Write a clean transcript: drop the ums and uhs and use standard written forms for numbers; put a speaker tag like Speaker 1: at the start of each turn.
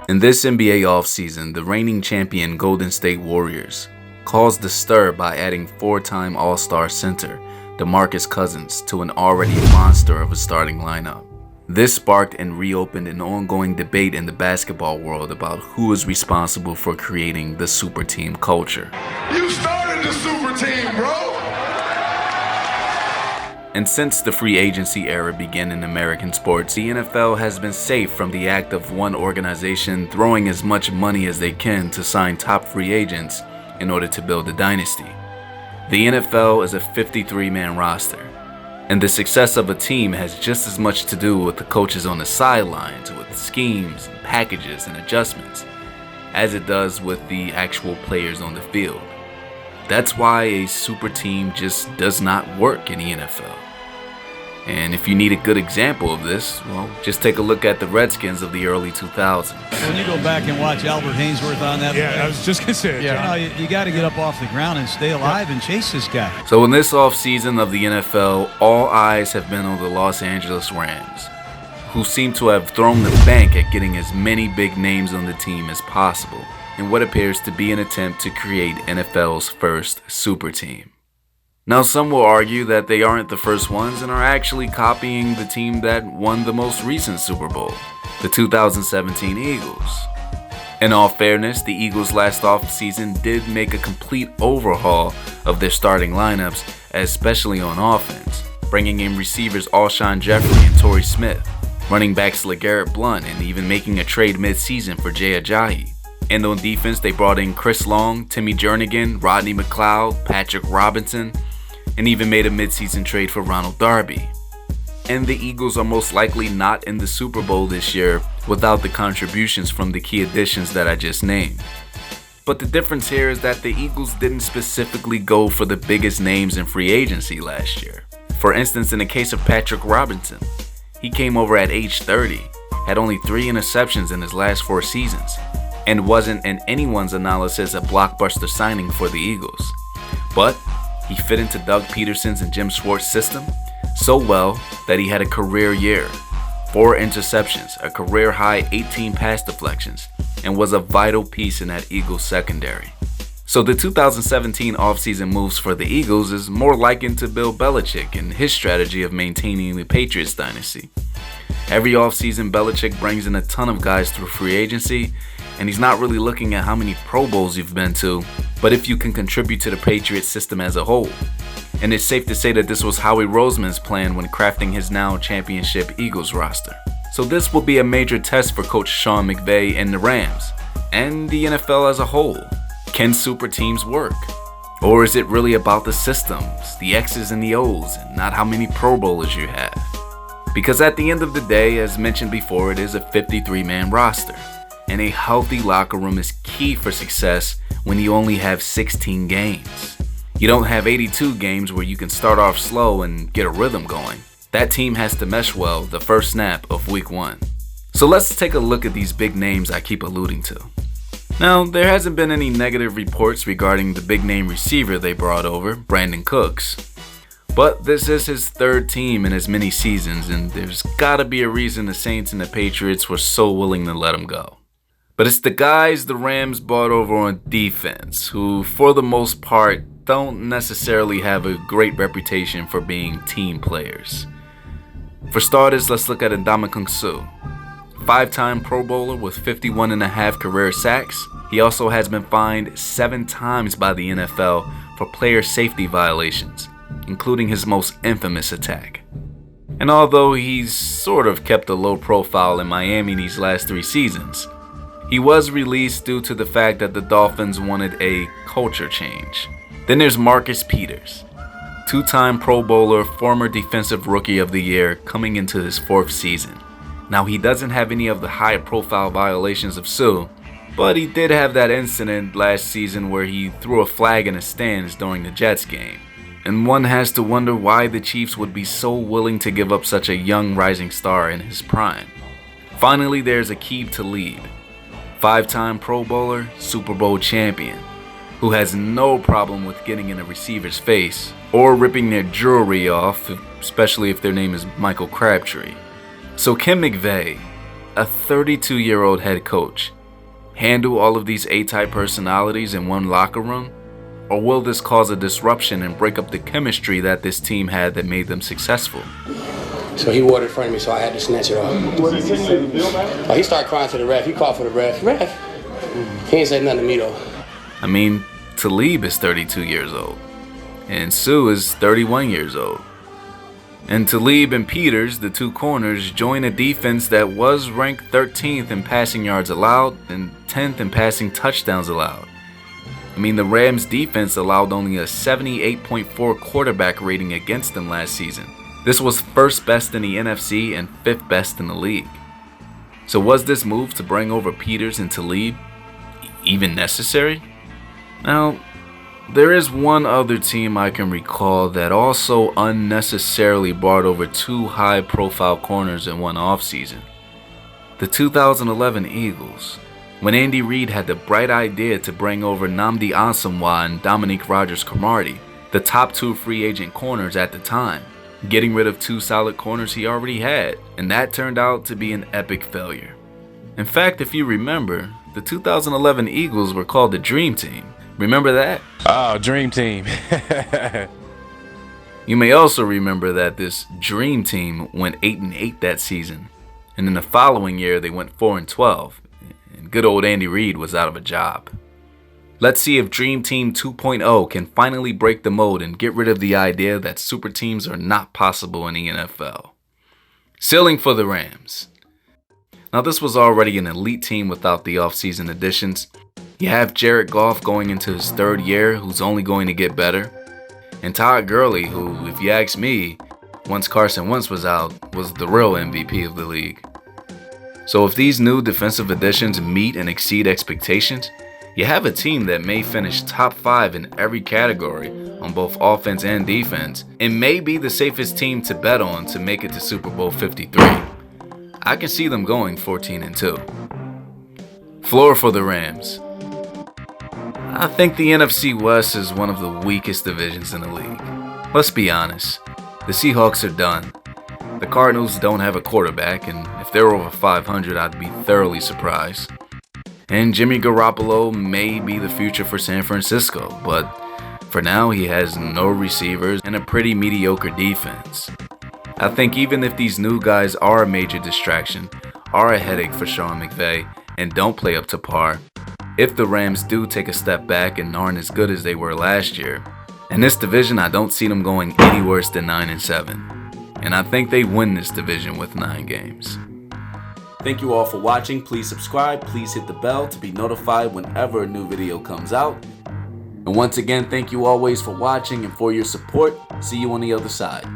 Speaker 1: In this NBA offseason, the reigning champion Golden State Warriors caused a stir by adding four-time All-Star center DeMarcus Cousins to an already monster of a starting lineup. This sparked and reopened an ongoing debate in the basketball world about who is responsible for creating the super team culture.
Speaker 2: You started the super team, bro!
Speaker 1: And since the free agency era began in American sports, the NFL has been safe from the act of one organization throwing as much money as they can to sign top free agents in order to build a dynasty. The NFL is a 53-man roster, and the success of a team has just as much to do with the coaches on the sidelines, with schemes, and packages, and adjustments, as it does with the actual players on the field. That's why a super team just does not work in the NFL. And if you need a good example of this, well, just take a look at the Redskins of the early 2000s.
Speaker 3: When you go back and watch Albert Haynesworth on that,
Speaker 4: I was just going to say it.
Speaker 3: Yeah, you got to get up off the ground and stay alive and chase this guy.
Speaker 1: So in this offseason of the NFL, all eyes have been on the Los Angeles Rams, who seem to have thrown the bank at getting as many big names on the team as possible in what appears to be an attempt to create NFL's first super team. Now, some will argue that they aren't the first ones and are actually copying the team that won the most recent Super Bowl, the 2017 Eagles. In all fairness, the Eagles last offseason did make a complete overhaul of their starting lineups, especially on offense, bringing in receivers Alshon Jeffrey and Torrey Smith, running backs LeGarrette Blount, and even making a trade mid-season for Jay Ajayi. And on defense, they brought in Chris Long, Timmy Jernigan, Rodney McLeod, Patrick Robinson, and even made a mid-season trade for Ronald Darby. And the Eagles are most likely not in the Super Bowl this year without the contributions from the key additions that I just named. But the difference here is that the Eagles didn't specifically go for the biggest names in free agency last year. For instance, in the case of Patrick Robinson, he came over at age 30, had only 3 interceptions in his last 4 seasons, and wasn't in anyone's analysis a blockbuster signing for the Eagles. But he fit into Doug Peterson's and Jim Schwartz's system so well that he had a career year, 4 interceptions, a career-high 18 pass deflections, and was a vital piece in that Eagles secondary. So the 2017 offseason moves for the Eagles is more likened to Bill Belichick and his strategy of maintaining the Patriots dynasty. Every offseason, Belichick brings in a ton of guys through free agency, and he's not really looking at how many Pro Bowls you've been to, but if you can contribute to the Patriots system as a whole. And it's safe to say that this was Howie Roseman's plan when crafting his now championship Eagles roster. So this will be a major test for Coach Sean McVay and the Rams, and the NFL as a whole. Can super teams work? Or is it really about the systems, the X's and the O's, and not how many Pro Bowlers you have? Because at the end of the day, as mentioned before, it is a 53-man roster. And a healthy locker room is key for success when you only have 16 games. You don't have 82 games where you can start off slow and get a rhythm going. That team has to mesh well the first snap of week 1. So let's take a look at these big names I keep alluding to. Now, there hasn't been any negative reports regarding the big name receiver they brought over, Brandon Cooks. But this is his 3rd team in as many seasons, and there's gotta be a reason the Saints and the Patriots were so willing to let him go. But it's the guys the Rams brought over on defense, who for the most part don't necessarily have a great reputation for being team players. For starters, let's look at Ndamukong Suh. 5-time Pro Bowler with 51.5 career sacks. He also has been fined 7 times by the NFL for player safety violations, including his most infamous attack. And although he's sort of kept a low profile in Miami these last 3 seasons, he was released due to the fact that the Dolphins wanted a culture change. Then there's Marcus Peters, 2-time Pro Bowler, former Defensive Rookie of the Year, coming into his 4th season. Now, he doesn't have any of the high-profile violations of Suh, but he did have that incident last season where he threw a flag in the stands during the Jets game. And one has to wonder why the Chiefs would be so willing to give up such a young rising star in his prime. Finally, there's Aqib Talib, 5-time Pro Bowler, Super Bowl champion, who has no problem with getting in a receiver's face or ripping their jewelry off, especially if their name is Michael Crabtree. So Ken McVay, a 32-year-old head coach handle all of these A-type personalities in one locker room? Or will this cause a disruption and break up the chemistry that this team had that made them successful?
Speaker 4: So he watered in front of me, so I had to snatch it off.
Speaker 5: What did he say to the bill, man?
Speaker 4: Oh, he started crying to the ref. He called for the ref. Ref. He ain't say nothing to me, though.
Speaker 1: I mean, Talib is 32 years old, and Sue is 31 years old. And Talib and Peters, the two corners, join a defense that was ranked 13th in passing yards allowed and 10th in passing touchdowns allowed. I mean, the Rams defense allowed only a 78.4 quarterback rating against them last season. This was first best in the NFC and fifth best in the league. So was this move to bring over Peters and Talib even necessary? Now, there is one other team I can recall that also unnecessarily brought over two high-profile corners in one offseason. The 2011 Eagles, when Andy Reid had the bright idea to bring over Nnamdi Asomugha and Dominique Rodgers-Cromartie, the top two free agent corners at the time, getting rid of two solid corners he already had, and that turned out to be an epic failure. In fact, if you remember, the 2011 Eagles were called the Dream Team. Remember that?
Speaker 6: Oh, Dream Team.
Speaker 1: You may also remember that this Dream Team went 8-8 that season, and in the following year they went 4-12, and good old Andy Reid was out of a job. Let's see if Dream Team 2.0 can finally break the mold and get rid of the idea that super teams are not possible in the NFL. Ceiling for the Rams. Now, this was already an elite team without the offseason additions. You have Jared Goff going into his third year, who's only going to get better. And Todd Gurley, who, if you ask me, once Carson Wentz was out, was the real MVP of the league. So if these new defensive additions meet and exceed expectations, you have a team that may finish top 5 in every category on both offense and defense, and may be the safest team to bet on to make it to Super Bowl 53. I can see them going 14-2. Floor for the Rams. I think the NFC West is one of the weakest divisions in the league. Let's be honest, the Seahawks are done. The Cardinals don't have a quarterback, and if they're over 500, I'd be thoroughly surprised. And Jimmy Garoppolo may be the future for San Francisco, but for now he has no receivers and a pretty mediocre defense. I think even if these new guys are a major distraction, are a headache for Sean McVay, and don't play up to par, if the Rams do take a step back and aren't as good as they were last year, in this division I don't see them going any worse than 9-7. And I think they win this division with 9 games. Thank you all for watching. Please subscribe. Please hit the bell to be notified whenever a new video comes out. And once again, thank you always for watching and for your support. See you on the other side.